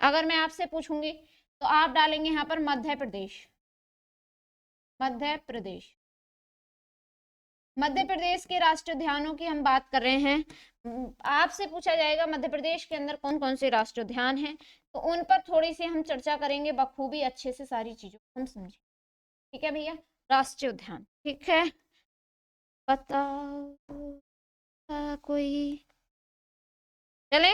अगर मैं आपसे पूछूंगी तो आप डालेंगे यहाँ पर मध्य प्रदेश। मध्य प्रदेश, मध्य प्रदेश के राष्ट्रीय उद्यानों की हम बात कर रहे हैं। आपसे पूछा जाएगा मध्य प्रदेश के अंदर कौन कौन से राष्ट्रीय उद्यान हैं, तो उन पर थोड़ी सी हम चर्चा करेंगे बखूबी, अच्छे से सारी चीजों को हम समझें। ठीक है भैया, राष्ट्रीय उद्यान, ठीक है, बताओ कोई, चले।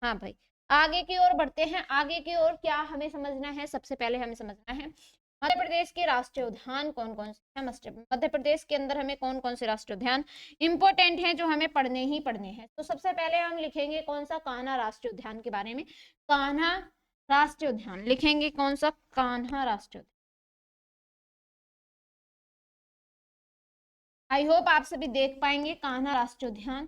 हाँ भाई, आगे की ओर बढ़ते हैं। आगे की ओर क्या हमें समझना है, सबसे पहले हमें समझना है मध्य प्रदेश के राष्ट्रीय उद्यान कौन कौन से हैं। मध्य प्रदेश के अंदर हमें कौन कौन से राष्ट्रीय उद्यान इंपॉर्टेंट हैं जो हमें पढ़ने ही पढ़ने हैं। तो सबसे पहले हम लिखेंगे कौन सा, कान्हा राष्ट्रीय उद्यान के बारे में। कान्हा राष्ट्रीय उद्यान लिखेंगे, कौन सा, कान्हा राष्ट्रीय उद्यान। आई होप आप सभी देख पाएंगे कान्हा राष्ट्रीय उद्यान।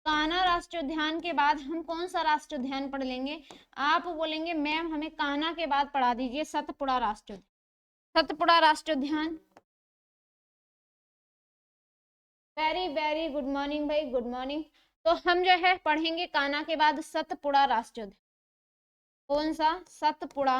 कान्हा राष्ट्रीय उद्यान के बाद हम कौन सा राष्ट्रीय उद्यान पढ़ लेंगे। आप बोलेंगे मैम हमें कान्हा के बाद पढ़ा दीजिए सतपुड़ा राष्ट्रीय उद्यान। सतपुड़ा राष्ट्रीय उद्यान, वेरी वेरी गुड मॉर्निंग भाई, गुड मॉर्निंग। तो हम जो है पढ़ेंगे कान्हा के बाद सतपुड़ा राष्ट्रीय उद्यान। कौन सा, सतपुड़ा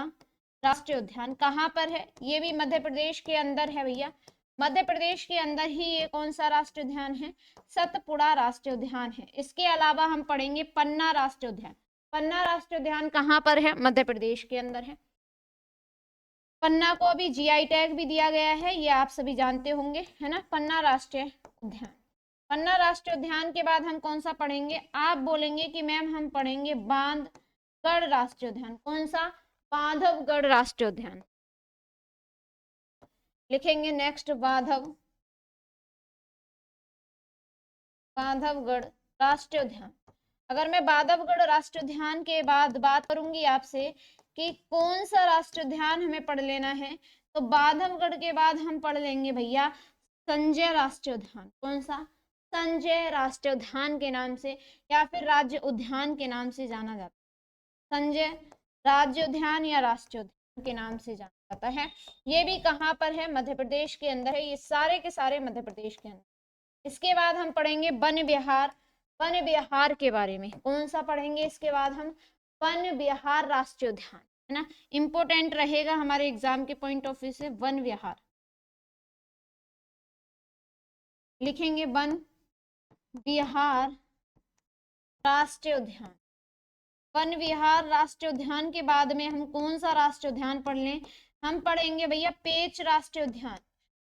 राष्ट्रीय उद्यान कहाँ पर है, ये भी मध्य प्रदेश के अंदर है भैया। मध्य प्रदेश के अंदर ही ये कौन सा राष्ट्रीय उद्यान है, सतपुड़ा राष्ट्रीय उद्यान है। इसके अलावा हम पढ़ेंगे पन्ना राष्ट्रीय उद्यान। पन्ना राष्ट्रीय उद्यान कहाँ पर है, मध्य प्रदेश के अंदर है। पन्ना को अभी जीआई टैग भी दिया गया है, ये आप सभी जानते होंगे, है ना। पन्ना राष्ट्रीय उद्यान, पन्ना राष्ट्रीय उद्यान के बाद हम कौन सा पढ़ेंगे। आप बोलेंगे कि मैम हम पढ़ेंगे बांधवगढ़ राष्ट्रीय उद्यान। कौन सा, बांधवगढ़ राष्ट्रीय उद्यान लिखेंगे। नेक्स्ट बांधवगढ़ राष्ट्रीय उद्यान। अगर मैं बांधवगढ़ राष्ट्रीय उद्यान के बाद बात करूंगी आपसे कि कौन सा राष्ट्रीय उद्यान हमें पढ़ लेना है, तो बांधवगढ़ के बाद हम पढ़ लेंगे भैया संजय राष्ट्रीय उद्यान। कौन सा, संजय राष्ट्रीय उद्यान के नाम से या फिर राज्य उद्यान के नाम से जाना जाता है। संजय राज्य उद्यान या राष्ट्रीय उद्यान के नाम से जाना जाता है। ये भी कहाँ पर है, मध्य प्रदेश के अंदर है। ये सारे के सारे मध्य प्रदेश के अंदर। इसके बाद हम पढ़ेंगे वन विहार, वन विहार के बारे में। कौन सा पढ़ेंगे इसके बाद हम, वन विहार राष्ट्रीय उद्यान, है ना। इंपोर्टेंट रहेगा हमारे एग्जाम के पॉइंट ऑफ व्यू से। वन विहार लिखेंगे, वन विहार राष्ट्रीय उद्यान। वन विहार राष्ट्रीय उद्यान के बाद में हम कौन सा राष्ट्रीय उद्यान पढ़ लें, हम पढ़ेंगे भैया पेंच राष्ट्रीय उद्यान,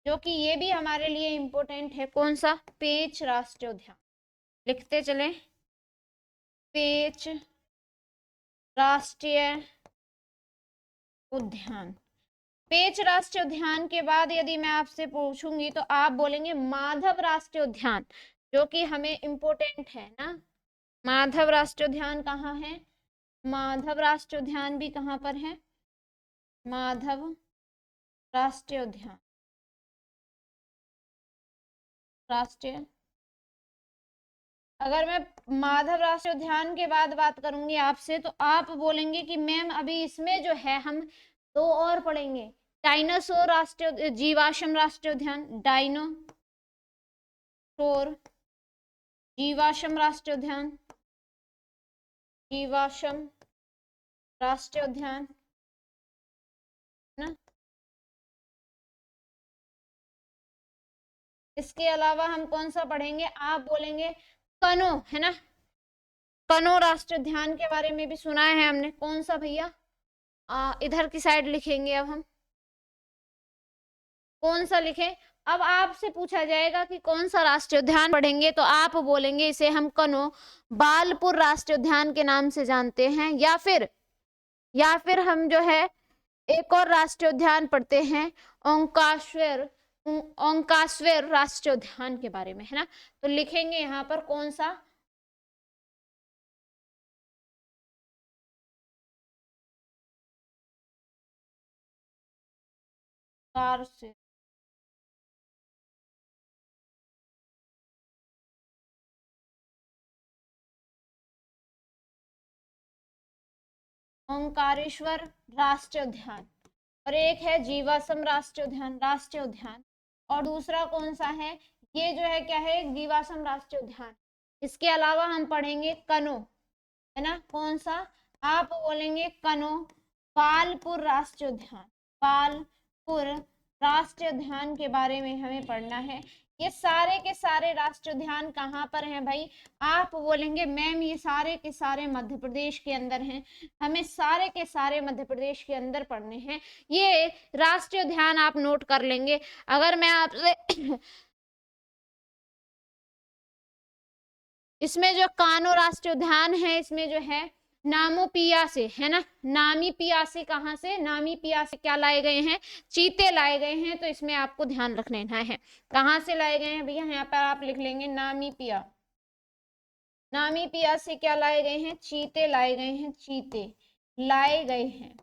जो कि ये भी हमारे लिए इंपॉर्टेंट है। कौन सा, पेंच राष्ट्रीय उद्यान लिखते चले, पेंच राष्ट्रीय उद्यान। पेंच राष्ट्रीय उद्यान के बाद यदि मैं आपसे पूछूंगी तो आप बोलेंगे माधव राष्ट्रीय उद्यान, जो कि हमें इंपॉर्टेंट है ना। माधव राष्ट्रीय उद्यान कहाँ है, माधव राष्ट्रीय उद्यान भी कहाँ पर है, माधव राष्ट्रीय उद्यान, राष्ट्रीय। अगर मैं माधव राष्ट्रीय उद्यान के बाद बात करूंगी आपसे तो आप बोलेंगे कि मैम अभी इसमें जो है हम दो और पढ़ेंगे, डायनासोर राष्ट्रीय, जीवाश्म राष्ट्रीय उद्यान, डायनासोर जीवाश्म राष्ट्रीय उद्यान, जीवाश्म राष्ट्रीय उद्यान, ना। इसके अलावा हम कौन सा पढ़ेंगे, आप बोलेंगे कनो, है ना। कनो राष्ट्रीय उद्यान के बारे में भी सुना है हमने। कौन सा भैया, इधर की साइड लिखेंगे। अब हम कौन सा लिखें, अब आपसे पूछा जाएगा कि कौन सा राष्ट्रीय उद्यान पढ़ेंगे तो आप बोलेंगे इसे हम कनो बालपुर राष्ट्रीय उद्यान के नाम से जानते हैं, या फिर हम जो है एक और राष्ट्रीय उद्यान पढ़ते हैं ओंकारेश्वर राष्ट्रीय उद्यान के बारे में, है ना। तो लिखेंगे यहाँ पर कौन सा, ओंकारेश्वर राष्ट्रीय उद्यान, और एक है जीवाश्म राष्ट्रीय उद्यान, और दूसरा कौन सा है, ये जो है क्या है, जीवाश्म राष्ट्रीय उद्यान। इसके अलावा हम पढ़ेंगे कनो, है ना। कौन सा, आप बोलेंगे कनो, बालपुर राष्ट्रीय उद्यान, बालपुर राष्ट्रीय उद्यान के बारे में हमें पढ़ना है। ये सारे के सारे राष्ट्रीय उद्यान कहाँ पर हैं भाई? आप बोलेंगे मैम ये सारे के सारे मध्य प्रदेश के अंदर हैं। हमें सारे के सारे मध्य प्रदेश के अंदर पढ़ने हैं। ये राष्ट्रीय उद्यान आप नोट कर लेंगे। अगर मैं आपसे इसमें जो कान्हो राष्ट्रीय उद्यान है, इसमें जो है नामो पियासे है ना, नामी पियासे कहाँ से, नामी पियासे क्या लाए गए हैं? चीते लाए गए हैं। तो इसमें आपको ध्यान रख लेना है कहाँ से लाए गए हैं भैया। यहाँ पर आप लिख लेंगे नामी पिया, नामी पिया से क्या लाए गए हैं? चीते लाए गए हैं, चीते लाए गए हैं,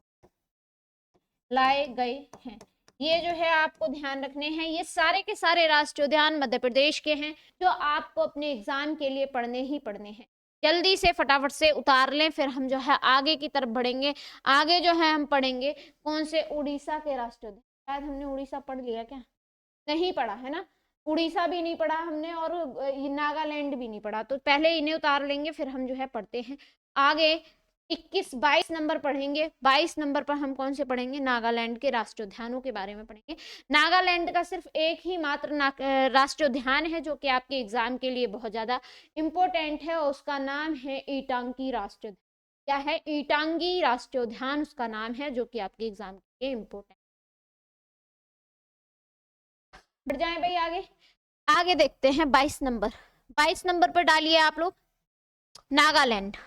लाए गए हैं। ये जो है आपको ध्यान रखने हैं। ये सारे के सारे राष्ट्रीय उद्यान मध्य प्रदेश के हैं जो आपको अपने एग्जाम के लिए पढ़ने ही पढ़ने हैं। जल्दी से फटाफट से उतार लें, फिर हम जो है आगे की तरफ बढ़ेंगे। आगे जो है हम पढ़ेंगे कौन से? उड़ीसा के राष्ट्रीय उद्यान। शायद हमने उड़ीसा पढ़ लिया क्या? नहीं पढ़ा है ना, उड़ीसा भी नहीं पढ़ा हमने और नागालैंड भी नहीं पढ़ा। तो पहले इन्हें उतार लेंगे, फिर हम जो है पढ़ते हैं आगे। 22 नंबर पढ़ेंगे। 22 नंबर पर हम कौन से पढ़ेंगे? नागालैंड के राष्ट्रीय उद्यानों के बारे में पढ़ेंगे। नागालैंड का सिर्फ एक ही मात्र राष्ट्रीय उद्यान है जो कि आपके एग्जाम के लिए बहुत ज्यादा इंपॉर्टेंट है, और उसका नाम है ईटांगी राष्ट्रीय उद्यान। क्या है? ईटांगी राष्ट्रीय उद्यान उसका नाम है, जो कि आपके एग्जाम के लिए इंपॉर्टेंट। बढ़ जाए भाई आगे। आगे देखते हैं 22 नंबर। 22 नंबर पर डालिए आप लोग नागालैंड।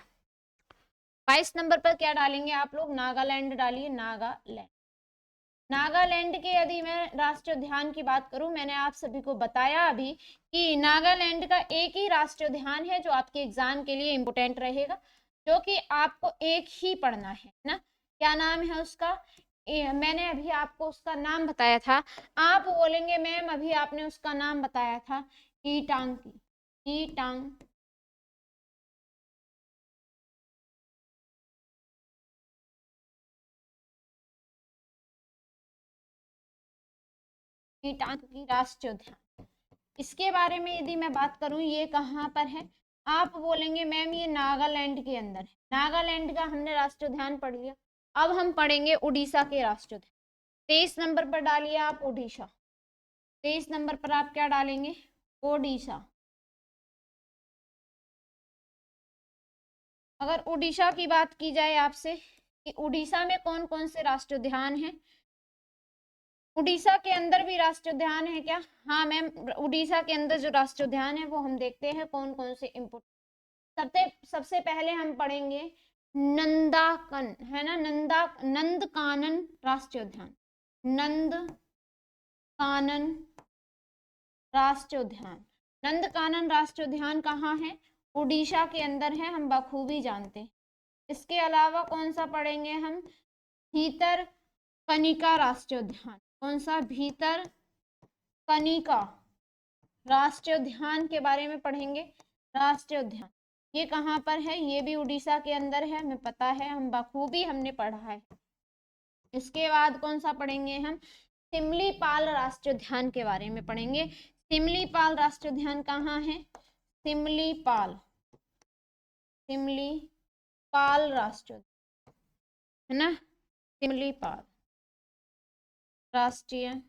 22 नंबर पर क्या डालेंगे आप लोग? नागालैंड डालिए, नागालैंड। नागालैंड के यदि मैं राष्ट्रीय उद्यान की बात करूं, मैंने आप सभी को बताया अभी कि नागालैंड का एक ही राष्ट्रीय उद्यान है जो आपके एग्जाम के लिए इंपोर्टेंट रहेगा, जो कि आपको एक ही पढ़ना है ना। क्या नाम है उसका? मैंने अभी आपको उसका नाम बताया था। आप बोलेंगे मैम अभी आपने उसका नाम बताया था ईटांगी, ईटांग ईटांगी राष्ट्रीय उद्यान। इसके बारे में यदि मैं बात करूं, ये कहाँ पर है? आप बोलेंगे मैम ये नागालैंड के अंदर है। नागालैंड का हमने राष्ट्रीय उद्यान पढ़ लिया। अब हम पढ़ेंगे उड़ीसा के राष्ट्रीय उद्यान। 23 नंबर पर डालिए आप उड़ीसा। 23 नंबर पर आप क्या डालेंगे? ओडिशा। अगर उड़ीसा की बात की जाए आपसे कि उड़ीसा में कौन कौन से राष्ट्रीय उद्यान हैं, उड़ीसा के अंदर भी राष्ट्रीय उद्यान है क्या? हाँ मैम, उड़ीसा के अंदर जो राष्ट्रीय उद्यान है वो हम देखते हैं कौन कौन से इम्पोर्टेंट। सबसे पहले हम पढ़ेंगे नंदाकन, है ना, नंदकानन राष्ट्रीय उद्यान। नंदकानन राष्ट्रीय उद्यान। नंदकानन राष्ट्रीय उद्यान कहाँ है? उड़ीसा के अंदर है, हम बखूबी जानते हैं। इसके अलावा कौन सा पढ़ेंगे हम? भीतर कनिका राष्ट्रीय उद्यान। कौन सा? भीतर कनिका राष्ट्रीय उद्यान के बारे में पढ़ेंगे। राष्ट्रीय उद्यान ये कहाँ पर है? ये भी उड़ीसा के अंदर है, हमें पता है, हम बखूबी हमने पढ़ा है। इसके बाद कौन सा पढ़ेंगे हम? सिमलीपाल राष्ट्रीय उद्यान के बारे में पढ़ेंगे। सिमलीपाल राष्ट्रीय उद्यान कहाँ है? सिमलीपाल, सिमलीपाल राष्ट्रीय है ना, सिमलीपाल राष्ट्रीय।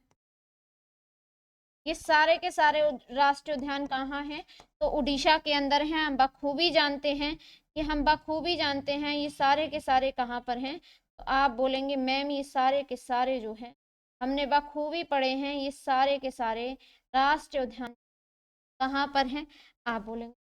ये सारे के सारे राष्ट्रीय उद्यान कहाँ हैं? तो उड़ीसा के अंदर हैं। हम बखूबी जानते हैं कि हम बखूबी जानते हैं ये सारे के सारे कहाँ पर हैं। तो आप बोलेंगे मैम ये सारे के सारे जो है हमने बखूबी पढ़े हैं, ये सारे के सारे राष्ट्रीय उद्यान कहाँ पर हैं? आप बोलेंगे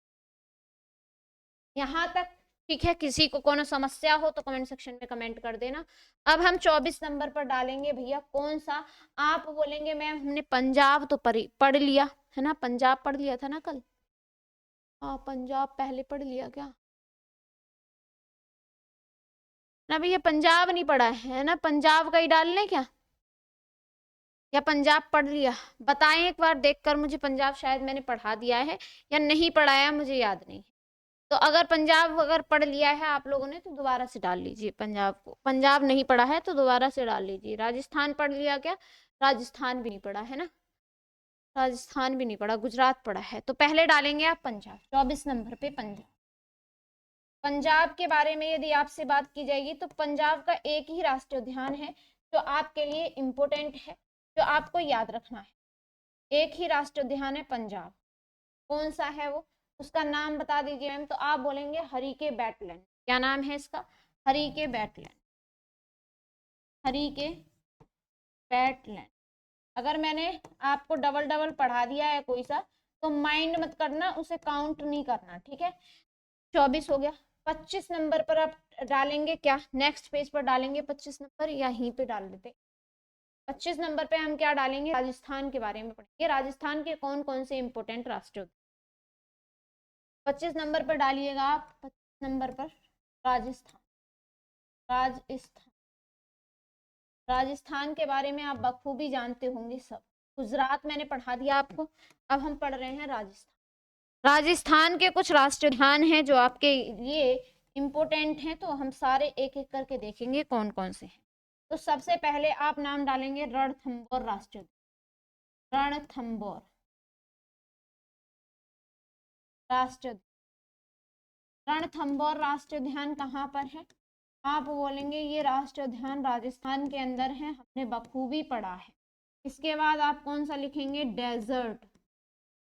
यहाँ तक ठीक है। किसी को कोनो समस्या हो तो कमेंट सेक्शन में कमेंट कर देना। अब हम 24 नंबर पर डालेंगे भैया कौन सा? आप बोलेंगे मैम हमने पंजाब तो पढ़ लिया है ना, पंजाब पढ़ लिया था ना कल। हाँ पंजाब पहले पढ़ लिया क्या ना भैया? पंजाब नहीं पढ़ा है ना, पंजाब का ही डाल लें क्या, या पंजाब पढ़ लिया? बताएं एक बार देखकर मुझे, पंजाब शायद मैंने पढ़ा दिया है या नहीं पढ़ाया, मुझे याद नहीं। तो अगर पंजाब अगर पढ़ लिया है आप लोगों ने तो दोबारा से डाल लीजिए पंजाब को। पंजाब नहीं पढ़ा है तो दोबारा से डाल लीजिए। राजस्थान पढ़ लिया क्या? राजस्थान भी नहीं पढ़ा है ना, राजस्थान भी नहीं पढ़ा, गुजरात पढ़ा है। तो पहले डालेंगे आप पंजाब, 24 नंबर पे पंजाब। पंजाब के बारे में यदि आपसे बात की जाएगी तो पंजाब का एक ही राष्ट्रीय उद्यान है जो आपके लिए इम्पोर्टेंट है, जो आपको याद रखना है। एक ही राष्ट्रीय उद्यान है पंजाब। कौन सा है वो, उसका नाम बता दीजिए मैम। तो आप बोलेंगे हरीके वेटलैंड। क्या नाम है इसका? हरीके वेटलैंड। हरीके वेटलैंड। अगर मैंने आपको डबल डबल पढ़ा दिया है कोई सा, तो माइंड मत करना, उसे काउंट नहीं करना, ठीक है। 24 हो गया। 25 नंबर पर आप डालेंगे क्या? नेक्स्ट पेज पर डालेंगे 25 नंबर, या यहीं पे डाल देते? 25 नंबर पे हम क्या डालेंगे? राजस्थान के बारे में पढ़ेंगे। राजस्थान के कौन कौन से इंपोर्टेंट राष्ट्रीय उद्यान। 25 नंबर पर डालिएगा आप। 25 नंबर पर राजस्थान। राजस्थान, राजस्थान के बारे में आप बखूबी जानते होंगे सब। गुजरात मैंने पढ़ा दिया आपको, अब हम पढ़ रहे हैं राजस्थान। राजस्थान के कुछ राष्ट्रीय उद्यान हैं जो आपके लिए इम्पोर्टेंट हैं, तो हम सारे एक एक करके देखेंगे कौन कौन से हैं। तो सबसे पहले आप नाम डालेंगे रणथंबोर राष्ट्रीय उद्यान। रणथंबोर राष्ट्रीय, रणथंबोर राष्ट्रीय उद्यान कहाँ पर है? आप बोलेंगे ये राष्ट्रीय उद्यान राजस्थान के अंदर है, हमने बखूबी पढ़ा है। इसके बाद आप कौन सा लिखेंगे? डेजर्ट।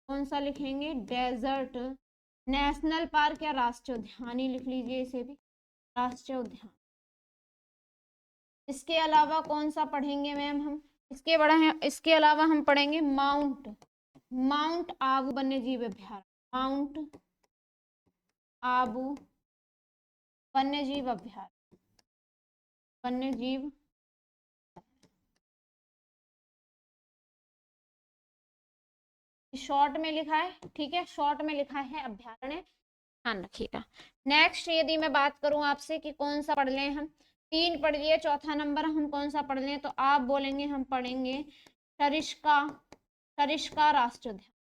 कौन सा लिखेंगे? डेजर्ट नेशनल पार्क या राष्ट्रीय उद्यान ही लिख लीजिए इसे भी, राष्ट्रीय उद्यान। इसके अलावा कौन सा पढ़ेंगे मैम हम? इसके अलावा हम पढ़ेंगे माउंट आबू वन्य जीव अभ्यारण्य। माउंट आबू वन्य जीव अभ्यारण्य। वन्य जीव शॉर्ट में लिखा है, ठीक है, शॉर्ट में लिखा है अभ्यारण्य, ध्यान रखिएगा। नेक्स्ट यदि मैं बात करूं आपसे कि कौन सा पढ़ लें हम, 3 पढ़ लिए, चौथा नंबर हम कौन सा पढ़ लें? तो आप बोलेंगे हम पढ़ेंगे सरिस्का। सरिस्का राष्ट्रीय उद्यान।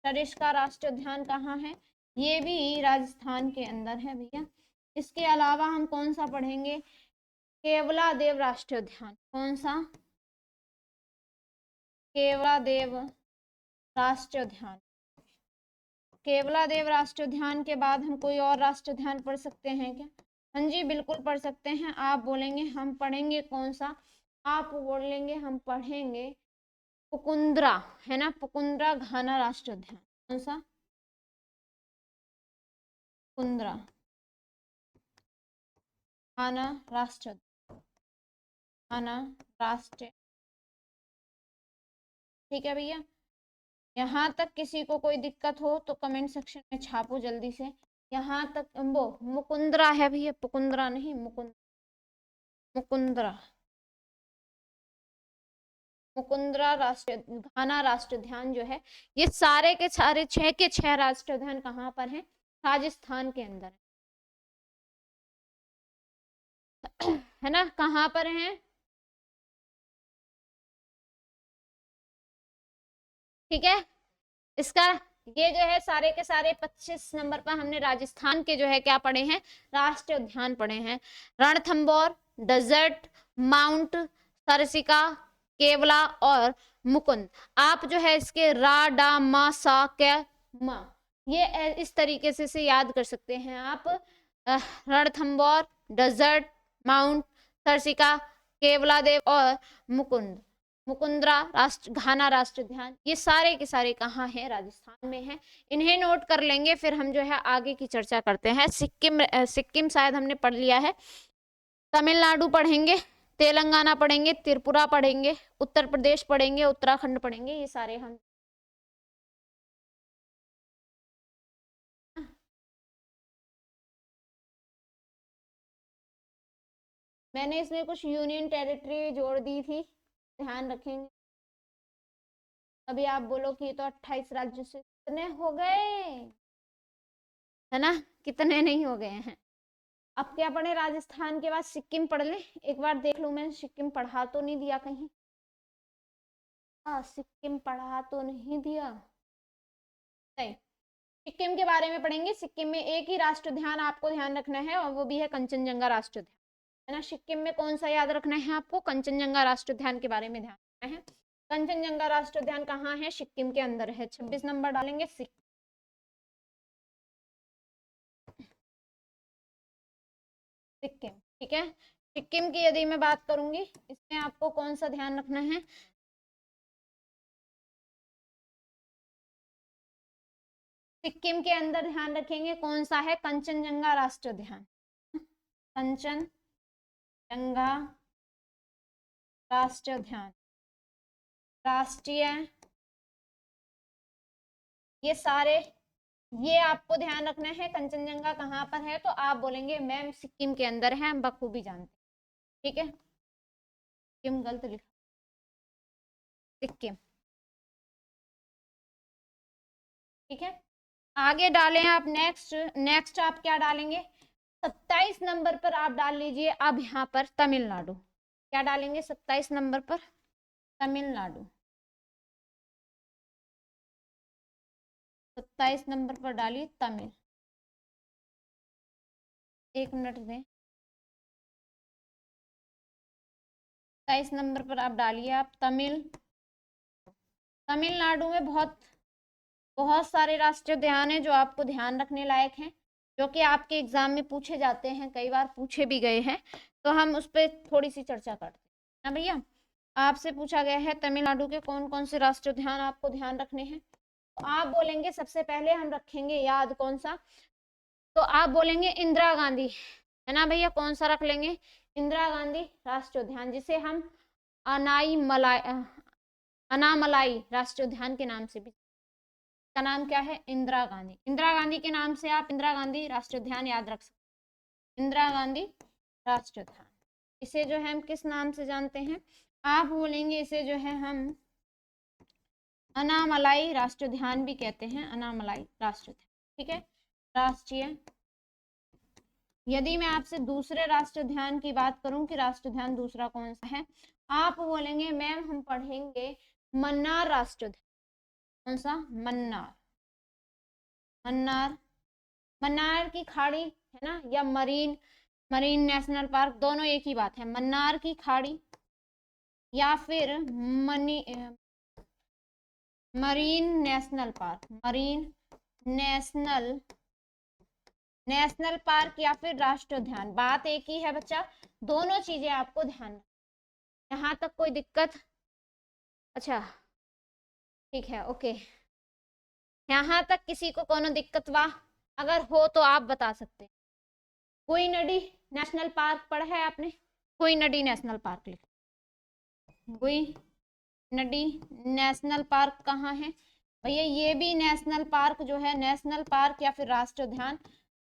सरिस्का राष्ट्रीय उद्यान कहाँ है? ये भी राजस्थान के अंदर है भैया। इसके अलावा हम कौन सा पढ़ेंगे? केवलादेव राष्ट्रीय उद्यान। कौन सा? केवलादेव राष्ट्रीय उद्यान। केवलादेव राष्ट्रीय उद्यान के बाद हम कोई और राष्ट्रीय उद्यान पढ़ सकते हैं क्या? हाँ जी बिल्कुल पढ़ सकते हैं। आप बोलेंगे हम पढ़ेंगे कौन सा? आप बोलेंगे हम पढ़ेंगे पुकुंद्रा, है ना, पुकुंद्रा घाना राष्ट्रीय उद्यान। कौन सा? पुकुंद्रा घाना राष्ट्रीय, घाना राष्ट्रीय, ठीक है भैया। यहाँ तक किसी को कोई दिक्कत हो तो कमेंट सेक्शन में छापो जल्दी से। यहाँ तक वो मुकुंदरा है भैया, पुकुंद्रा नहीं, मुकुंदरा। मुकुंदरा राष्ट्रीय घाना राष्ट्रीय उद्यान जो है, ये सारे के सारे 6 के 6 राष्ट्रीय उद्यान कहाँ पर हैं? राजस्थान के अंदर है ना। कहाँ पर हैं? ठीक है। इसका ये जो है सारे के सारे 25 नंबर पर हमने राजस्थान के जो है क्या पढ़े हैं? राष्ट्रीय उद्यान पढ़े हैं। रणथंबोर, डेजर्ट, माउंट सरसिका, केवला और मुकुंद। आप जो है इसके रा डा मा सा के मा, ये इस तरीके से याद कर सकते हैं आप। रणथंबोर, डेजर्ट, माउंट सरसिका, केवलादेव और मुकुंद। मुकुंदरा घाना राष्ट्रीय उद्यान, ये सारे के सारे कहाँ हैं? राजस्थान में हैं। इन्हें नोट कर लेंगे, फिर हम जो है आगे की चर्चा करते हैं। सिक्किम शायद हमने पढ़ लिया है। तमिलनाडु पढ़ेंगे, तेलंगाना पढ़ेंगे, त्रिपुरा पढ़ेंगे, उत्तर प्रदेश पढ़ेंगे, उत्तराखंड पढ़ेंगे, ये सारे हम। मैंने इसमें कुछ यूनियन टेरिटरी जोड़ दी थी, ध्यान रखेंगे। अभी आप बोलो कि तो 28 राज्यों से कितने हो गए, है ना, कितने नहीं हो गए हैं। अब क्या पढ़े? राजस्थान के बाद सिक्किम पढ़ ले। एक बार देख लूं मैं, सिक्किम पढ़ा तो नहीं दिया कहीं? हाँ, सिक्किम पढ़ा तो नहीं दिया, नहीं। सिक्किम के बारे में पढ़ेंगे। सिक्किम में एक ही राष्ट्रीय उद्यान आपको ध्यान रखना है, और वो भी है कंचनजंगा राष्ट्रीय उद्यान, है ना। सिक्किम में कौन सा याद रखना है आपको? कंचनजंगा राष्ट्रीय उद्यान के बारे में ध्यान रखना है। कंचनजंगा राष्ट्रीय उद्यान कहाँ है? सिक्किम के अंदर है। 26 नंबर डालेंगे सिक्किम। सिक्किम, ठीक है। सिक्किम की यदि मैं बात करूंगी, इसमें आपको कौन सा ध्यान रखना है, सिक्किम के अंदर ध्यान रखेंगे कौन सा है, कंचनजंगा राष्ट्रीय उद्यान, कंचनजंगा राष्ट्रीय उद्यान, राष्ट्रीय, ये सारे, ये आपको ध्यान रखना है। कंचनजंगा कहाँ पर है, तो आप बोलेंगे मैम सिक्किम के अंदर है, हम बखूबी जानते हैं, ठीक है। सिक्किम गलत लिखा, सिक्किम, ठीक है। आगे डालें आप नेक्स्ट, नेक्स्ट आप क्या डालेंगे, 27 नंबर पर आप डाल लीजिए अब यहाँ पर तमिलनाडु, क्या डालेंगे 27 नंबर पर, तमिलनाडु, 27 नंबर पर डालिए तमिल, 1 मिनट दें, 27 नंबर पर आप डालिए आप तमिल, तमिलनाडु में बहुत बहुत सारे राष्ट्रीय उद्यान हैं जो आपको ध्यान रखने लायक हैं, जो कि आपके एग्जाम में पूछे जाते हैं, कई बार पूछे भी गए हैं, तो हम उस पर थोड़ी सी चर्चा करते हैं ना भैया। आपसे पूछा गया है तमिलनाडु के कौन कौन से राष्ट्रीय उद्यान आपको ध्यान रखने हैं, तो आप बोलेंगे सबसे पहले हम रखेंगे याद कौन सा, तो आप बोलेंगे इंदिरा गांधी, है ना भैया, कौन सा रख लेंगे, इंदिरा गांधी राष्ट्रीय उद्यान, जिसे हम अनाई मलाई अनामलाई राष्ट्रीय उद्यान के नाम से भी, का नाम क्या है, इंदिरा गांधी, इंदिरा गांधी के नाम से आप इंदिरा गांधी राष्ट्रीय उद्यान याद रख सकते, इंदिरा गांधी राष्ट्रीय उद्यान, इसे जो है हम किस नाम से जानते हैं, आप बोलेंगे इसे जो है हम अनामलाई राष्ट्रीय उद्यान भी कहते हैं, अनामलाई राष्ट्रीय उद्यान, ठीक है, राष्ट्रीय। यदि मैं आपसे दूसरे राष्ट्रीय उद्यान की बात करूं कि राष्ट्रीय उद्यान दूसरा कौन सा है, आप बोलेंगे मैम हम पढ़ेंगे मन्नार राष्ट्रीय उद्यान, कौन सा, मन्नार, मन्नार, मन्नार की खाड़ी है ना, या मरीन, मरीन नेशनल पार्क, दोनों एक ही बात है, मन्नार की खाड़ी या फिर marine national park, marine national national park या फिर राष्ट्रीय उद्यान, बात एक ही है बच्चा, दोनों चीजें आपको ध्यान, यहाँ तक कोई दिक्कत, अच्छा ठीक है, ओके, यहाँ तक किसी को कोनो दिक्कत वा, अगर हो तो आप बता सकते हैं। कोई नदी नेशनल पार्क पढ़ा है आपने, कोई नदी नेशनल पार्क लिख, कोई नदी नेशनल पार्क कहाँ है भैया, ये भी नेशनल पार्क जो है, नेशनल पार्क या फिर राष्ट्रीय उद्यान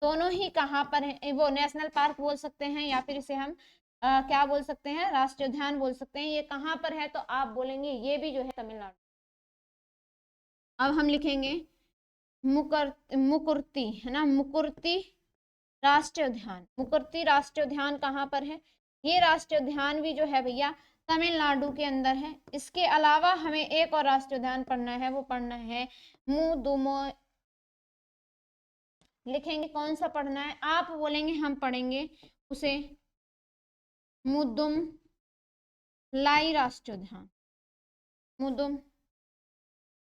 दोनों ही कहाँ पर है, वो नेशनल पार्क बोल सकते हैं या फिर इसे हम क्या बोल सकते हैं, राष्ट्रीय उद्यान बोल सकते हैं, ये कहाँ पर है, तो आप बोलेंगे ये भी जो है तमिलनाडु। अब हम लिखेंगे मुकुर्ती, है ना, मुकुर्ती राष्ट्रीय उद्यान, मुकुर्ती राष्ट्रीय उद्यान कहाँ पर है, ये राष्ट्रीय उद्यान भी जो है भैया तमिलनाडु के अंदर है। इसके अलावा हमें एक और राष्ट्रीय उद्यान पढ़ना है, वो पढ़ना है मुदुमो, लिखेंगे कौन सा पढ़ना है, आप बोलेंगे हम पढ़ेंगे उसे मुदुम लाई राष्ट्रीय उद्यान, मुदुम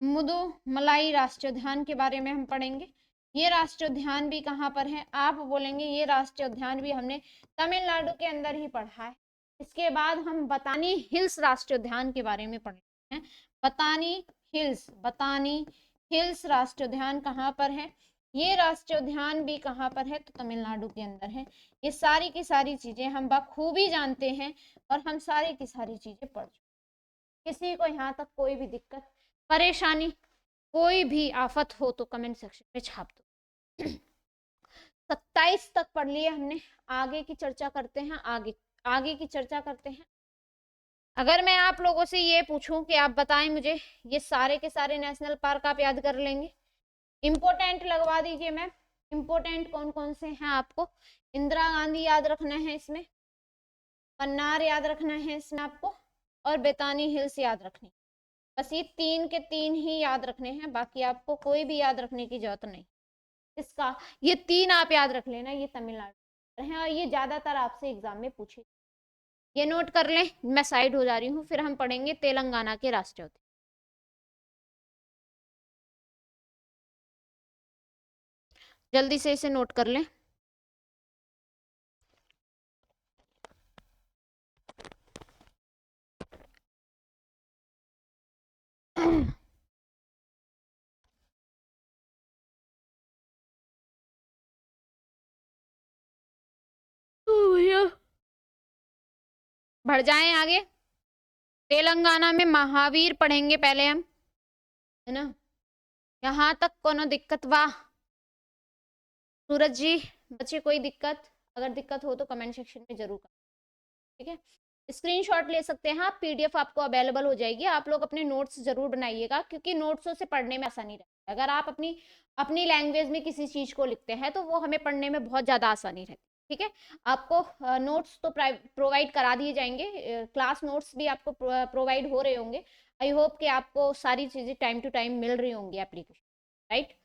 मुदुमलाई राष्ट्रीय उद्यान के बारे में हम पढ़ेंगे। ये राष्ट्रीय उद्यान भी कहाँ पर है, आप बोलेंगे ये राष्ट्रीय उद्यान भी हमने तमिलनाडु के अंदर ही पढ़ा है। इसके बाद हम बतानी हिल्स राष्ट्रीय उद्यान के बारे में पढ़ते हैं, बतानी हिल्स, बतानी हिल्स राष्ट्रीय उद्यान कहाँ पर है, ये राष्ट्रीय उद्यान भी कहाँ पर है, तो तमिलनाडु के अंदर है। ये सारी की सारी चीजें हम बखूबी जानते हैं और हम सारी की सारी चीजें पढ़ चुके, किसी को यहाँ तक कोई भी दिक्कत परेशानी कोई भी आफत हो तो कमेंट सेक्शन में छाप दो। 27 तक पढ़ लिए हमने, आगे की चर्चा करते हैं, आगे की चर्चा करते हैं। अगर मैं आप लोगों से ये पूछूं कि आप बताएं मुझे, ये सारे के सारे नेशनल पार्क आप याद कर लेंगे, इंपोर्टेंट लगवा दीजिए मैम, इंपोर्टेंट कौन कौन से हैं आपको, इंदिरा गांधी याद रखना है इसमें, मन्नार याद रखना है इसमें आपको, और बेतानी हिल्स याद रखनी, बस ये 3 के 3 ही याद रखने हैं, बाकी आपको कोई भी याद रखने की जरूरत नहीं। इसका ये 3 आप याद रख लेना, ये तमिलनाडु है और ये ज्यादातर आपसे एग्जाम में पूछे, ये नोट कर लें, मैं साइड हो जा रही हूँ, फिर हम पढ़ेंगे तेलंगाना के राष्ट्रीय उद्यान। जल्दी से इसे नोट कर लें। बढ़ जाएं आगे। तेलंगाना में महावीर पढ़ेंगे पहले हम, है ना। यहाँ तक कोनो दिक्कत वाह? सूरज जी बच्चे कोई दिक्कत? अगर दिक्कत हो तो कमेंट सेक्शन में जरूर करें, ठीक है। स्क्रीनशॉट ले सकते हैं आप, पीडीएफ आपको अवेलेबल हो जाएगी। आप लोग अपने नोट्स जरूर बनाइएगा, क्योंकि नोट्सों से पढ़ने में आसानी रहती है। अगर आप अपनी अपनी लैंग्वेज में किसी चीज को लिखते हैं तो वो हमें पढ़ने में बहुत ज्यादा आसानी रहती है, ठीक है। आपको नोट्स तो प्रोवाइड करा दिए जाएंगे, क्लास नोट्स भी आपको प्रोवाइड हो रहे होंगे। आई होप कि आपको सारी चीजें टाइम टू टाइम मिल रही होंगी एप्लीकेशन, राइट।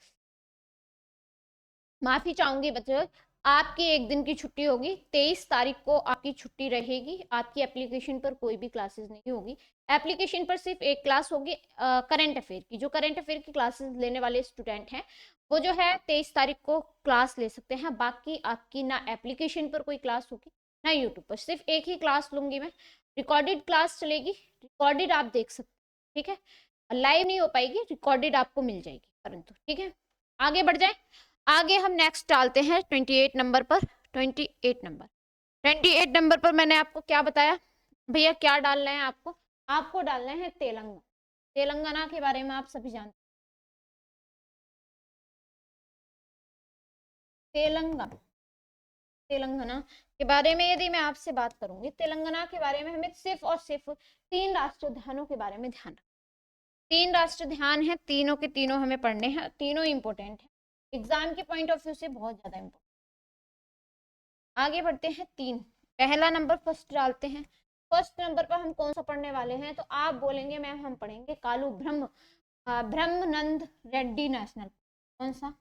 माफी चाहूंगी बच्चों, आपकी एक दिन की छुट्टी होगी, 23 तारीख को आपकी छुट्टी रहेगी। आपकी एप्लीकेशन पर कोई भी क्लासेस नहीं होगी। एप्लीकेशन पर सिर्फ एक क्लास होगी करंट अफेयर की। जो करंट अफेयर की क्लासेस लेने वाले स्टूडेंट हैं वो जो है 23 तारीख को क्लास ले सकते हैं। बाकी आपकी ना एप्लीकेशन पर कोई क्लास होगी ना यूट्यूब पर, सिर्फ एक ही क्लास लूंगी मैं। रिकॉर्डेड क्लास चलेगी, रिकॉर्डेड आप देख सकते हैं, ठीक है। लाइव नहीं हो पाएगी, रिकॉर्डेड आपको मिल जाएगी परंतु, ठीक है। आगे बढ़ जाए। आगे हम नेक्स्ट डालते हैं 28 नंबर पर। 28 नंबर पर मैंने आपको क्या बताया भैया? क्या डालना है आपको? आपको डालना है तेलंगाना। तेलंगाना के बारे में आप सभी जानते हैं। तेलंगाना, तेलंगाना के बारे में यदि मैं आपसे बात करूंगी, तेलंगाना के बारे में हमें सिर्फ और सिर्फ 3 राष्ट्रध्यानों के बारे में ध्यान रखना। 3 राष्ट्रध्यान है, तीनों के तीनों हमें पढ़ने हैं, तीनों इंपॉर्टेंट है एग्जाम के पॉइंट ऑफ व्यू से, बहुत ज्यादा इंपॉर्टेंट। आगे बढ़ते हैं। पहला नंबर फर्स्ट डालते हैं। फर्स्ट नंबर पर हम कौन सा पढ़ने वाले हैं? तो आप बोलेंगे मैम हम पढ़ेंगे कालू ब्रह्मनंद रेड्डी नेशनल। कौन सा?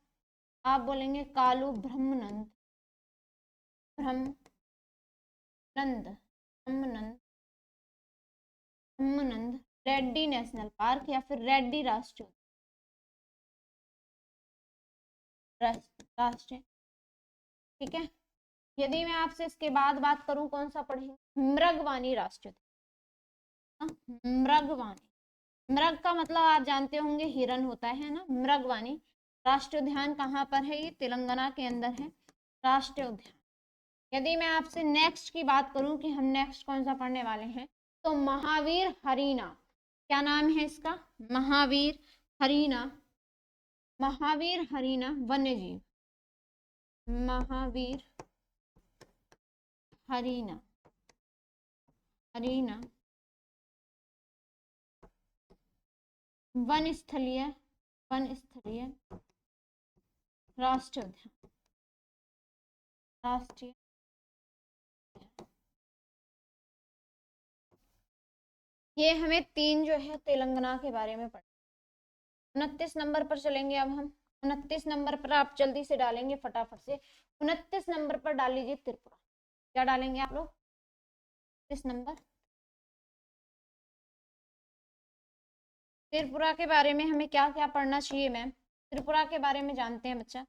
आप बोलेंगे कालू ब्रह्मनंद ब्रह्मनंद ब्रह्मनंद रेड्डी नेशनल पार्क, या फिर रेड्डी राष्ट्रीय, ठीक है। यदि मैं आपसे इसके बाद बात करूं कौन सा पढ़ेंगे? मृगवानी राष्ट्रीय। मृगवानी, मृग का मतलब आप जानते होंगे हिरन होता है ना। मृगवानी राष्ट्रीय उद्यान कहाँ पर है? ये तेलंगाना के अंदर है राष्ट्रीय उद्यान। यदि मैं आपसे नेक्स्ट की बात करूं कि हम नेक्स्ट कौन सा पढ़ने वाले हैं, तो महावीर हरीना। क्या नाम है इसका? महावीर हरीना। महावीर हरीना वन्य जीव, महावीर हरीना, हरीना वन स्थलीय राष्ट्रीय उद्यान, राष्ट्रीय। ये हमें 3 जो है तेलंगाना के बारे में पढ़। 29 नंबर पर चलेंगे अब हम। 29 नंबर पर आप जल्दी से डालेंगे फटाफट से। 29 नंबर पर डाल लीजिए त्रिपुरा। क्या डालेंगे आप लोग? 29 नंबर त्रिपुरा के बारे में हमें क्या क्या पढ़ना चाहिए मैम? त्रिपुरा के बारे में जानते हैं बच्चा,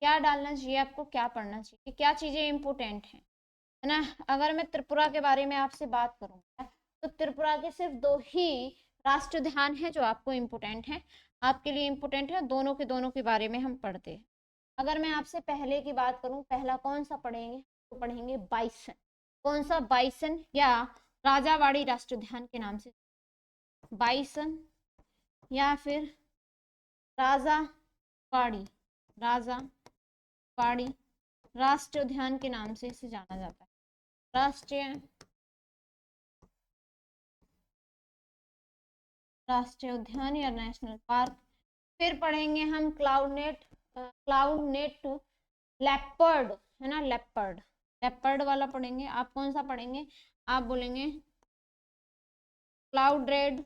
क्या डालना चाहिए आपको, क्या पढ़ना चाहिए, क्या चीजें इंपोर्टेंट हैं, है ना। अगर मैं त्रिपुरा के बारे में आपसे बात करूँ तो त्रिपुरा के सिर्फ 2 ही राष्ट्रीय उद्यान है जो आपको इम्पोर्टेंट है, आपके लिए इम्पोर्टेंट है। दोनों के बारे में हम पढ़ते हैं। अगर मैं आपसे पहले की बात करूं, पहला कौन सा पढ़ेंगे? तो पढ़ेंगे बाइसन। कौन सा? बाइसन, या राजावाड़ी राष्ट्रीय उद्यान के नाम से, बाइसन या फिर राजावाड़ी, राजावाड़ी राष्ट्रीय उद्यान के नाम से इसे जाना जाता है। राष्ट्रीय उद्यान या नेशनल पार्क। फिर पढ़ेंगे हम क्लाउड नेट लेपर्ड, है ना। लेपर्ड वाला पढ़ेंगे। आप कौन सा पढ़ेंगे? आप बोलेंगे क्लाउड रेड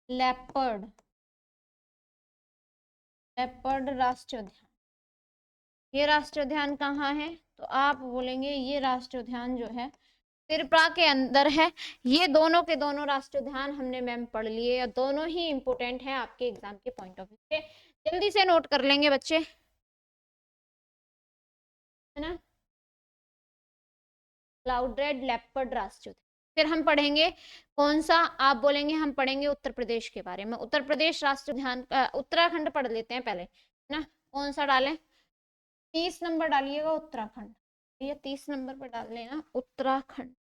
लेपर्ड, राष्ट्रीय उद्यान। ये राष्ट्रीय उद्यान कहाँ है? तो आप बोलेंगे ये राष्ट्रीय उद्यान जो है त्रिपुरा के अंदर है। ये दोनों के दोनों राष्ट्रीय उद्यान हमने मैम पढ़ लिए, और दोनों ही इंपोर्टेंट है आपके एग्जाम के पॉइंट ऑफ व्यू से। जल्दी से नोट कर लेंगे बच्चे, है ना। क्लाउड रेड लेपर्ड राष्ट्रीय उद्यान। फिर हम पढ़ेंगे कौन सा? आप बोलेंगे हम पढ़ेंगे उत्तर प्रदेश के बारे में। उत्तर प्रदेश राष्ट्रीय उद्यान, उत्तराखंड पढ़ लेते हैं पहले, है ना। कौन सा डालें? 30 नंबर डालिएगा उत्तराखंड। ये 30 नंबर पर डाल लेना उत्तराखंड।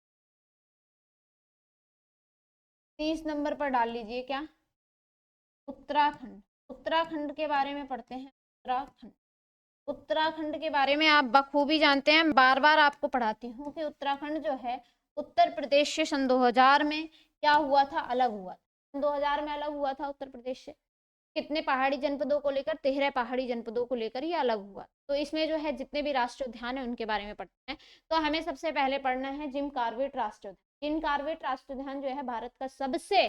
30 नंबर पर डाल लीजिए क्या, उत्तराखंड। उत्तराखंड के बारे में पढ़ते हैं। उत्तराखंड, उत्तराखंड के बारे में आप बखूबी जानते हैं, बार बार आपको पढ़ाती हूँ कि उत्तराखंड जो है उत्तर प्रदेश से सन 2000 में क्या हुआ था, अलग हुआ था। सन 2000 में अलग हुआ था उत्तर प्रदेश से। कितने पहाड़ी जनपदों को लेकर, 13 पहाड़ी जनपदों को लेकर ये अलग हुआ। तो इसमें जो है जितने भी राष्ट्रीय उद्यान है उनके बारे में पढ़ते हैं। तो हमें सबसे पहले पढ़ना है जिम कॉर्बेट राष्ट्रीय उद्यान। जिम कॉर्बेट राष्ट्रीय उद्यान जो है भारत का सबसे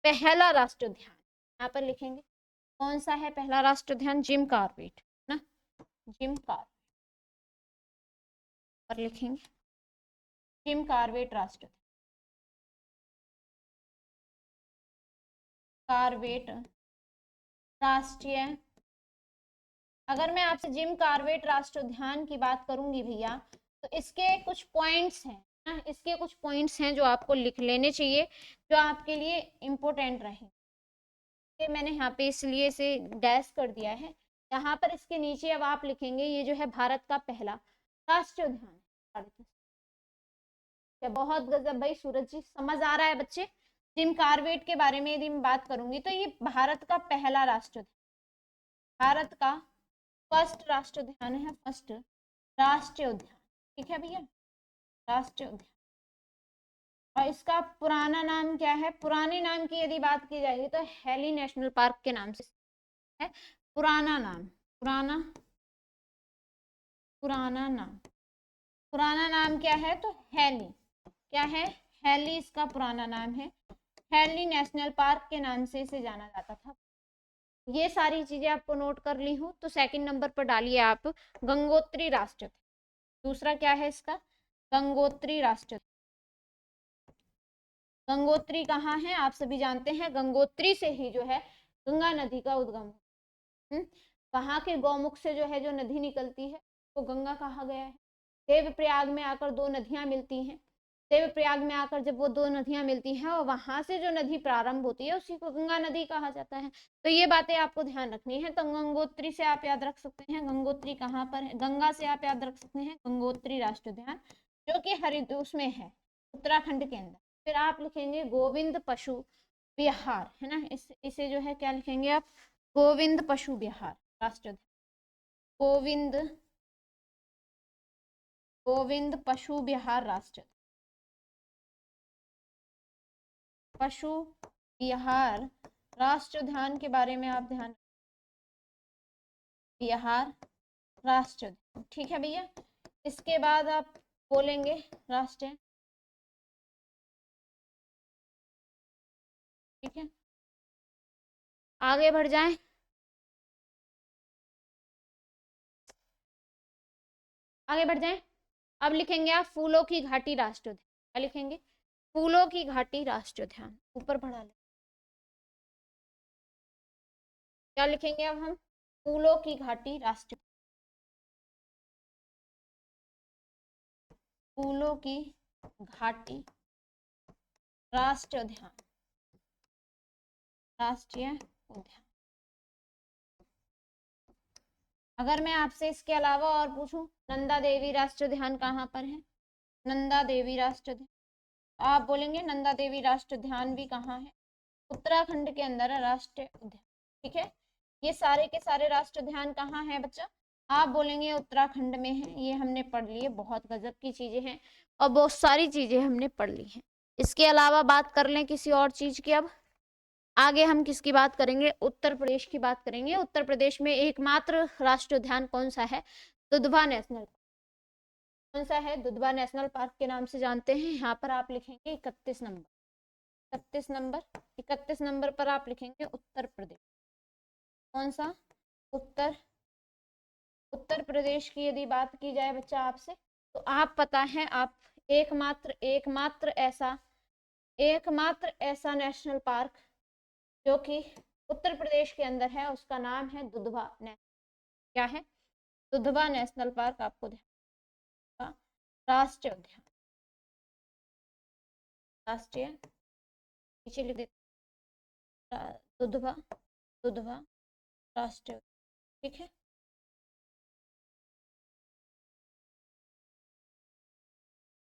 पहला राष्ट्रीय उद्यान, यहाँ पर लिखेंगे कौन सा है पहला राष्ट्रीय उद्यान, जिम कॉर्बेट ना, जिम कॉर्बेट पर लिखेंगे जिम कॉर्बेट राष्ट्रीय, कॉर्बेट राष्ट्रीय। अगर मैं आपसे जिम कॉर्बेट राष्ट्रीय उद्यान की बात करूंगी भैया, तो इसके कुछ पॉइंट्स हैं ना, इसके कुछ पॉइंट्स हैं जो आपको लिख लेने चाहिए, जो आपके लिए इम्पोर्टेंट रहेंगे। मैंने यहाँ पे इसलिए इसे डैश कर दिया है। यहाँ पर इसके नीचे अब आप लिखेंगे ये जो है भारत का पहला राष्ट्रीय उद्यान है। बहुत गजब भाई सूरज जी, समझ आ रहा है बच्चे। जिम कॉर्बेट के बारे में यदि मैं बात करूंगी तो ये भारत का पहला राष्ट्रीय उद्यान, भारत का फर्स्ट राष्ट्रीय उद्यान है, फर्स्ट राष्ट्रीय उद्यान। ठीक है भैया, राष्ट्रीय उद्यान। और इसका पुराना नाम क्या है, पुराने नाम की यदि बात की जाएगी तो हेली नेशनल पार्क के नाम से है पुराना नाम, पुराना पुराना नाम, पुराना नाम क्या है तो हेली, क्या है, हेली इसका पुराना नाम है। हेली नेशनल पार्क के नाम से इसे जाना जाता था। ये सारी चीजें आपको नोट कर ली हूँ। तो सेकंड नंबर पर डालिए आप गंगोत्री राष्ट्रीय। दूसरा क्या है इसका, गंगोत्री राष्ट्रीय। गंगोत्री कहाँ है, आप सभी जानते हैं, गंगोत्री से ही जो है गंगा नदी का उद्गम। वहां के गौमुख से जो है जो नदी निकलती है तो गंगा कहा गया है। देवप्रयाग में आकर दो नदियां मिलती हैं, देवप्रयाग में आकर जब वो दो नदियां मिलती हैं और वहां से जो नदी प्रारंभ होती है उसी को गंगा नदी कहा जाता है। तो ये बातें आपको ध्यान रखनी है। तो गंगोत्री से आप याद रख सकते हैं, गंगोत्री कहाँ पर है, गंगा से आप याद रख सकते हैं गंगोत्री राष्ट्रीय उद्यान, जो कि हरिद्वार में है, उत्तराखंड के अंदर। फिर आप लिखेंगे गोविंद पशु विहार, है ना, इसे जो है क्या लिखेंगे आप, गोविंद पशु विहार राष्ट्रीय उद्यान, गोविंद, गोविंद पशु विहार राष्ट्रीय, पशु विहार राष्ट्रीय उद्यान के बारे में आप ध्यान, विहार राष्ट्रीय उद्यान। ठीक है भैया। इसके बाद आप बोलेंगे राष्ट्रीय, ठीक है, आगे बढ़ जाएं। आगे बढ़ जाएं। अब लिखेंगे आप फूलों की घाटी राष्ट्रीय उद्यान। क्या लिखेंगे, फूलों की घाटी राष्ट्रीय उद्यान। ऊपर बढ़ा ले, क्या लिखेंगे अब हम, फूलों की घाटी राष्ट्रीय, फूलों की घाटी राष्ट्रीय उद्यान, राष्ट्रीय उद्यान। अगर मैं आपसे इसके अलावा और पूछूं, नंदा देवी राष्ट्रीय उद्यान कहाँ पर है, नंदा देवी राष्ट्रीय उद्यान, आप बोलेंगे नंदा देवी राष्ट्रीय उद्यान भी कहाँ है, उत्तराखंड के अंदर है राष्ट्रीय उद्यान। ठीक है, ये सारे के सारे राष्ट्रीय उद्यान कहाँ है बच्चा, आप बोलेंगे उत्तराखंड में है। ये हमने पढ़ लिए, बहुत गजब की चीजें हैं और बहुत सारी चीजें हमने पढ़ ली हैं। इसके अलावा बात कर लें किसी और चीज की। अब आगे हम किसकी बात करेंगे, उत्तर प्रदेश की बात करेंगे। उत्तर प्रदेश में एकमात्र राष्ट्रीय उद्यान कौन सा है, दुधवा नेशनल, कौन सा है, दुधवा नेशनल पार्क के नाम से जानते हैं। यहाँ पर आप लिखेंगे 31 नंबर, 31 नंबर, 31 नंबर पर आप लिखेंगे उत्तर प्रदेश। कौन सा, उत्तर, उत्तर प्रदेश की यदि बात की जाए बच्चा आपसे, तो आप पता है आप एकमात्र एकमात्र ऐसा नेशनल पार्क जो कि उत्तर प्रदेश के अंदर है, उसका नाम है दुधवा नेशनल, क्या है, दुधवा नेशनल पार्क। आपको ध्यान, राष्ट्रीय उद्यान, राष्ट्रीय, नीचे लिख देते दुधवा, दुधवा राष्ट्रीय, ठीक है।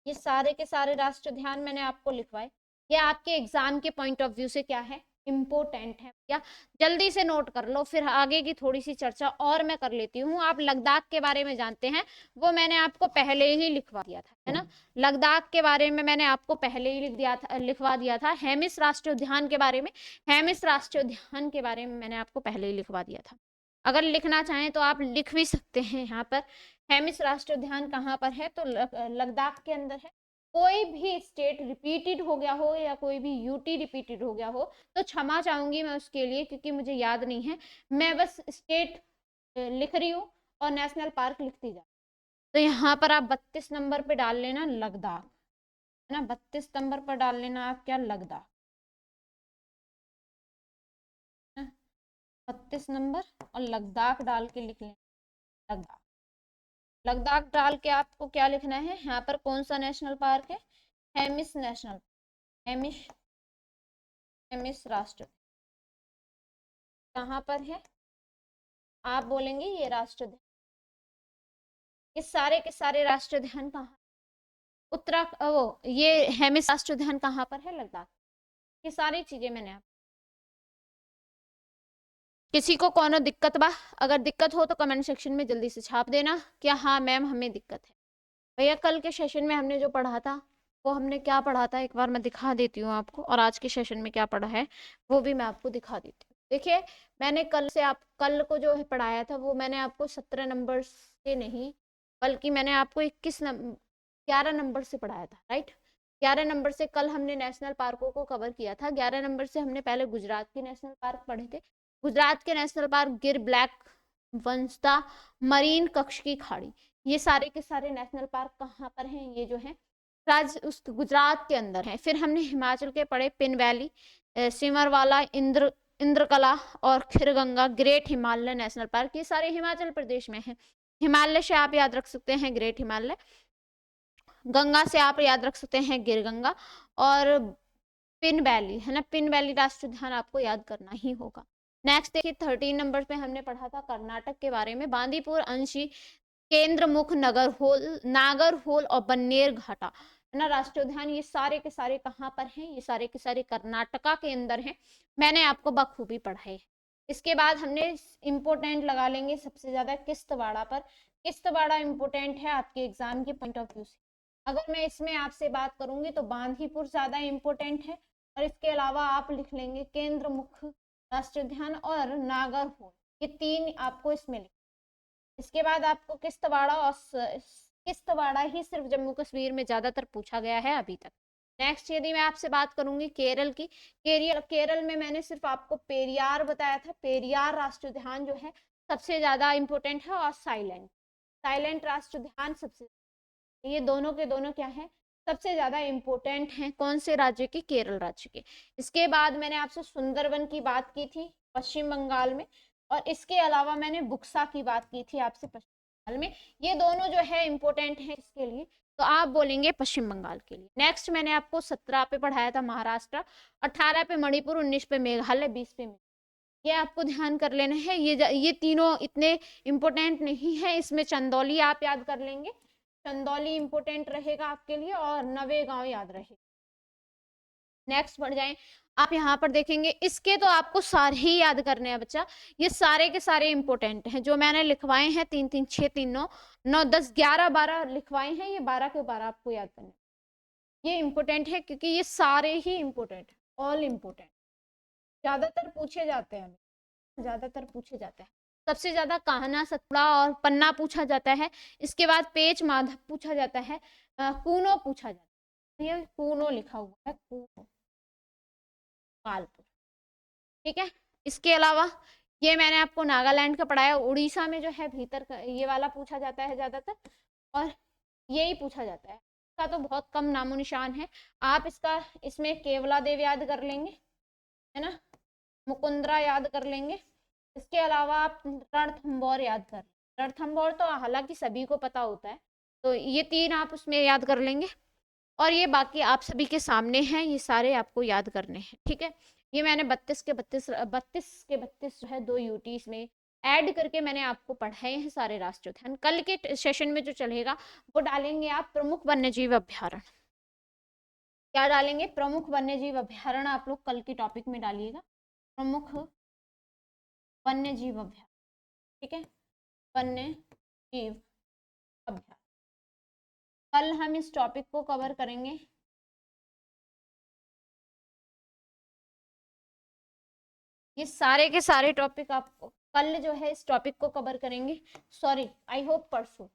ये सारे के सारे राष्ट्रीय उद्यान मैंने आपको लिखवाए। ये आपके एग्जाम के पॉइंट ऑफ व्यू से क्या है, इम्पोर्टेंट है। या जल्दी से नोट कर लो, फिर आगे की थोड़ी सी चर्चा और मैं कर लेती हूँ। आप लद्दाख के बारे में जानते हैं, वो मैंने आपको पहले ही लिखवा दिया था, है ना। लद्दाख के बारे में मैंने आपको पहले ही लिखवा दिया था। हेमिस राष्ट्रीय उद्यान के बारे में, हेमिस राष्ट्रीय उद्यान के बारे में मैंने आपको पहले ही लिखवा दिया था। अगर लिखना चाहें तो आप लिख भी सकते हैं यहाँ पर। हेमिस राष्ट्रीय उद्यान कहाँ पर है, तो लद्दाख के अंदर है। कोई भी स्टेट रिपीटेड हो गया हो या कोई भी यूटी रिपीटेड हो गया हो तो क्षमा चाहूंगी मैं उसके लिए, क्योंकि मुझे याद नहीं है। मैं बस स्टेट लिख रही हूँ और नेशनल पार्क लिखती जा। तो यहाँ पर आप 32 नंबर पे डाल लेना लद्दाख, है ना। 32 नंबर पर डाल लेना आप क्या, लद्दाख। 32 नंबर और लद्दाख डाल के लिख लेना, लद्दाख। लद्दाख डाल के आपको क्या लिखना है, यहाँ पर कौन सा नेशनल पार्क है, हेमिस नेशनल, हेमिस, हेमिस राष्ट्र कहाँ पर है, आप बोलेंगे ये राष्ट्र उद्यान। ये सारे के सारे राष्ट्रीय उद्यान कहाँ, वो ये हेमिस राष्ट्रीय उद्यान कहाँ पर है, लद्दाख। ये सारी चीजें मैंने आप, किसी को कोनो दिक्कत बा, अगर दिक्कत हो तो कमेंट सेक्शन में जल्दी से छाप देना कि हाँ मैम हमें दिक्कत है। भैया कल के सेशन में हमने जो पढ़ा था वो हमने क्या पढ़ा था, एक बार मैं दिखा देती हूँ आपको, और आज के सेशन में क्या पढ़ा है वो भी मैं आपको दिखा देती हूँ। देखिए मैंने कल को जो है पढ़ाया था वो मैंने आपको 17 नंबर से नहीं, बल्कि मैंने आपको 11 नंबर से पढ़ाया था, राइट। 11 नंबर से कल हमने नेशनल पार्कों को कवर किया था। 11 नंबर से हमने पहले गुजरात के नेशनल पार्क पढ़े थे। गुजरात के नेशनल पार्क गिर, ब्लैक वंशता, मरीन कक्ष की खाड़ी, ये सारे के सारे नेशनल पार्क कहाँ पर हैं, ये जो है राज्य उस गुजरात के अंदर है। फिर हमने हिमाचल के पढ़े, पिन वैली, सिमरवाला, इंद्रकला और Kheerganga, great Himalaya national park, ये सारे हिमाचल प्रदेश में है। हिमालय से आप याद रख सकते हैं ग्रेट हिमालय, गंगा से आप याद रख सकते हैं गिर गंगा, और पिन वैली, है ना, पिन वैली राष्ट्रीय उद्यान आपको याद करना ही होगा। नेक्स्ट देखिए 13 नंबर पे हमने पढ़ा था कर्नाटक के बारे में, बांदीपुर, अंशी, केंद्रमुख, नागरहोल और बन्नेर घाटा, है ना राष्ट्रीय उद्यान। ये सारे के सारे कहाँ पर हैं, ये सारे के सारे कर्नाटका के अंदर हैं। मैंने आपको बखूबी पढ़ाए। इसके बाद हमने इंपोर्टेंट लगा लेंगे सबसे ज्यादा किश्तवाड़ा पर। किश्तवाड़ा इंपोर्टेंट है आपके एग्जाम के पॉइंट ऑफ व्यू से। अगर मैं इसमें आपसे बात करूंगी तो बांदीपुर ज्यादा इंपोर्टेंट है, और इसके अलावा आप लिख लेंगे केंद्रमुख राष्ट्रीय उद्यान और नागरहोल, ये तीन आपको इसमें लिख। इसके बाद आपको किश्तवाड़ा, और किश्तवाड़ा ही सिर्फ जम्मू कश्मीर में ज्यादातर पूछा गया है अभी तक। नेक्स्ट यदि मैं आपसे बात करूंगी केरल की, केरल में मैंने सिर्फ आपको पेरियार बताया था। पेरियार राष्ट्रीय उद्यान जो है सबसे ज्यादा इंपोर्टेंट है, और साइलेंट राष्ट्रीय उद्यान सबसे, ये दोनों के दोनों क्या है, सबसे ज्यादा इंपोर्टेंट हैं। कौन से राज्य के, केरल राज्य के। इसके बाद मैंने आपसे सुंदरवन की बात की थी पश्चिम बंगाल में, और इसके अलावा मैंने बुक्सा की बात की थी आपसे पश्चिम बंगाल में। ये दोनों जो है इंपोर्टेंट है इसके लिए, तो आप बोलेंगे पश्चिम बंगाल के लिए। नेक्स्ट मैंने आपको 17 पे पढ़ाया था महाराष्ट्र, 18 पे मणिपुर, 19 पे मेघालय, 20 पे ये आपको ध्यान कर लेना है। ये तीनों इतने इंपोर्टेंट नहीं है, इसमें चंदौली आप याद कर लेंगे, चंदौली इंपोर्टेंट रहेगा आपके लिए, और नवेगांव याद रहेगा। नेक्स्ट बढ़ जाएं, आप यहाँ पर देखेंगे, इसके तो आपको सारे ही याद करने हैं बच्चा। ये सारे के सारे इंपोर्टेंट हैं जो मैंने लिखवाए हैं, 3 3 6 3 9 9 10 11 12 लिखवाए हैं, ये 12 के 12 आपको याद करने। ये इंपोर्टेंट है क्योंकि ये सारे ही इंपोर्टेंट है, ऑल इंपोर्टेंट, ज्यादातर पूछे जाते हैं, ज्यादातर पूछे जाते हैं। सबसे ज्यादा कान्हा, सतपुड़ा और पन्ना पूछा जाता है। इसके बाद पेच, माधव पूछा जाता है, कूनो पूछा जाता है। ये कूनो लिखा हुआ है, कूनो, कालपुर, ठीक है। इसके अलावा ये मैंने आपको नागालैंड का पढ़ाया, उड़ीसा में जो है भीतर का ये वाला पूछा जाता है ज्यादातर, और यही पूछा जाता है। इसका तो बहुत कम नामो निशान है। आप इसमें केवला देव याद कर लेंगे, है ना, मुकुंदरा याद कर लेंगे। इसके अलावा आप रणथंभौर याद कर, रणथंभौर तो हालांकि सभी को पता होता है, तो ये 3 आप उसमें याद कर लेंगे, और ये बाकी आप सभी के सामने हैं, ये सारे आपको याद करने हैं, ठीक है। ये मैंने 32 के 32 जो है 2 यूटी इसमें ऐड करके मैंने आपको पढ़ाए हैं सारे राष्ट्रीय उद्यान। कल के सेशन में जो चलेगा वो डालेंगे आप प्रमुख वन्यजीव अभ्यारण्य, क्या डालेंगे, प्रमुख वन्यजीव अभ्यारण्य आप लोग कल के टॉपिक में डालिएगा, प्रमुख वन्यजीव अभ्यारण्य, ठीक है, वन्य जीव अभ्यास। कल हम इस टॉपिक को कवर करेंगे। ये सारे के सारे टॉपिक आपको कल जो है इस टॉपिक को कवर करेंगे। सॉरी, आई होप परसों,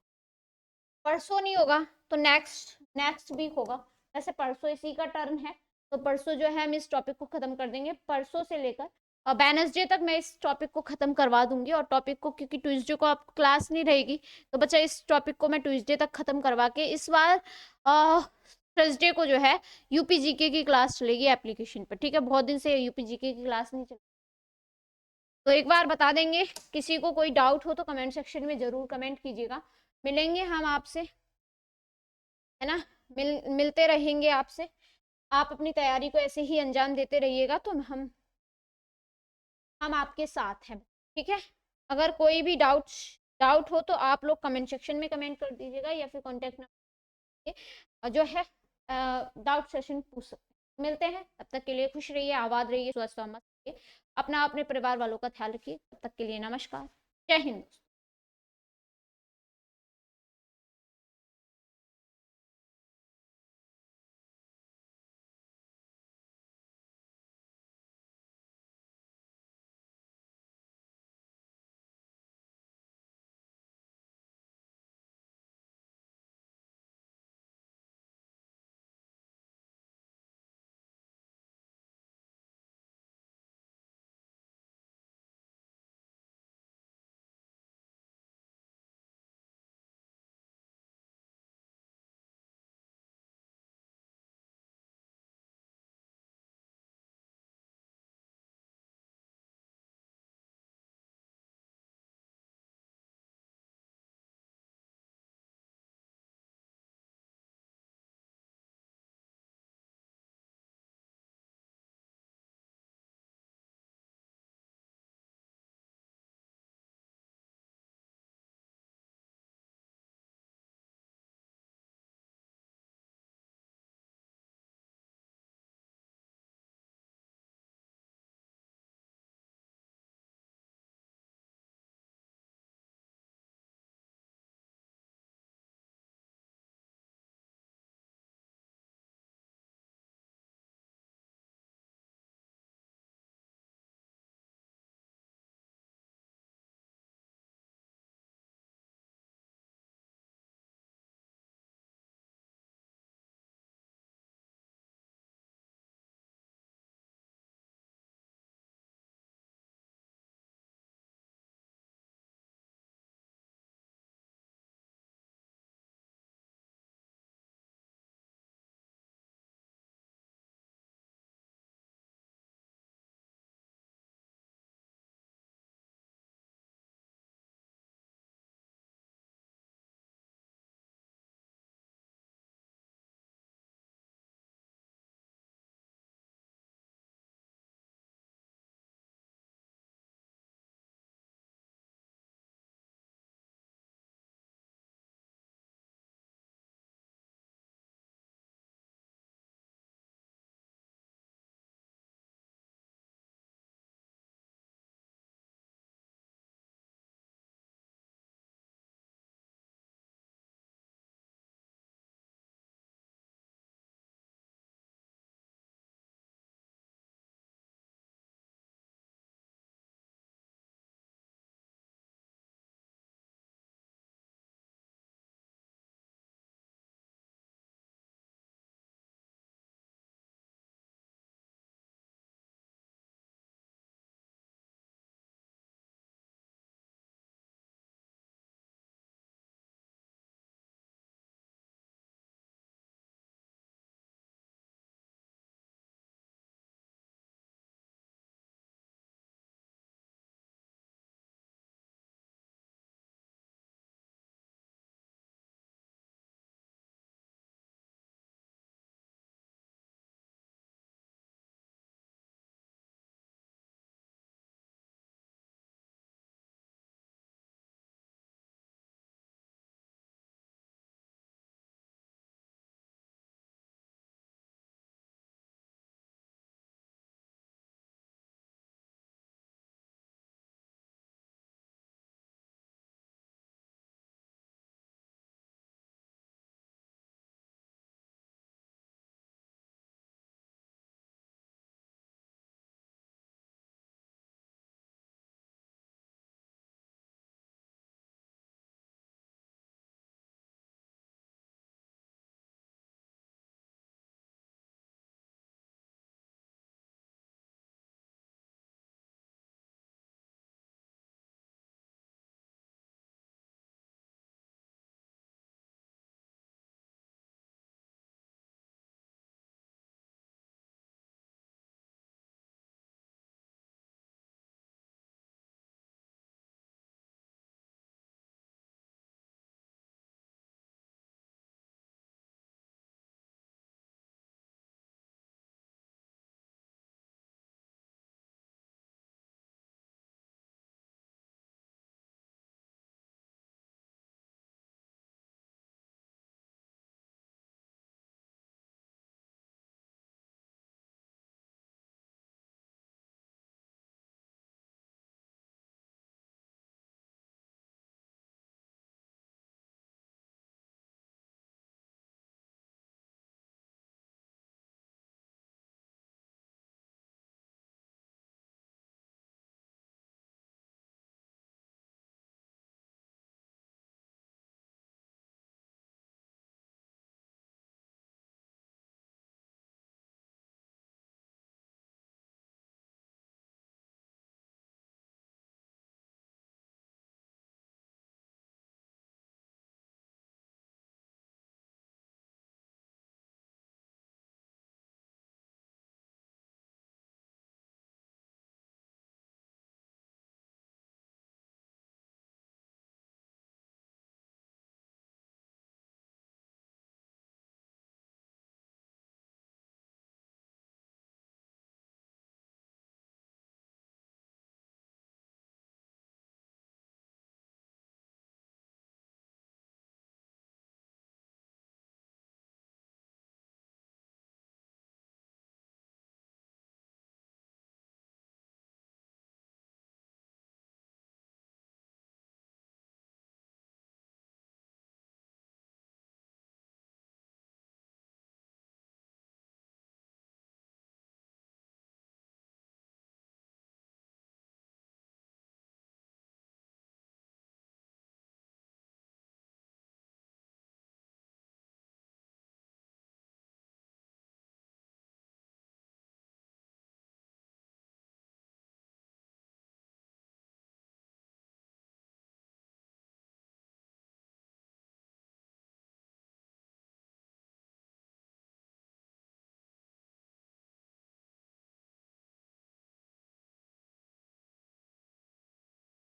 परसों नहीं होगा तो नेक्स्ट वीक होगा। वैसे परसों इसी का टर्न है, तो परसों जो है हम इस टॉपिक को खत्म कर देंगे। परसों से लेकर वेडनेसडे तक मैं इस टॉपिक को खत्म करवा दूंगी, और टॉपिक को, क्योंकि ट्यूसडे को आप क्लास नहीं रहेगी, तो बच्चा इस टॉपिक को मैं ट्यूसडे तक खत्म करवा के इस बार थर्सडे को जो है यूपीजीके की क्लास चलेगी एप्लीकेशन पर, ठीक है। बहुत दिन से यूपीजीके की क्लास नहीं चली, तो एक बार बता देंगे। किसी को कोई डाउट हो तो कमेंट सेक्शन में जरूर कमेंट कीजिएगा। मिलेंगे हम आपसे, है ना, मिलते रहेंगे आपसे। आप अपनी तैयारी को ऐसे ही अंजाम देते रहिएगा, तो हम आपके साथ हैं, ठीक है। अगर कोई भी डाउट हो तो आप लोग कमेंट सेक्शन में कमेंट कर दीजिएगा, या फिर कॉन्टेक्ट नंबर जो है डाउट सेशन पूछ सकते हैं। मिलते हैं, तब तक के लिए खुश रहिए, आबाद रहिए, स्वस्थ और मस्त रहिए, अपना अपने परिवार वालों का ख्याल रखिए। तब तक के लिए नमस्कार, जय हिंद।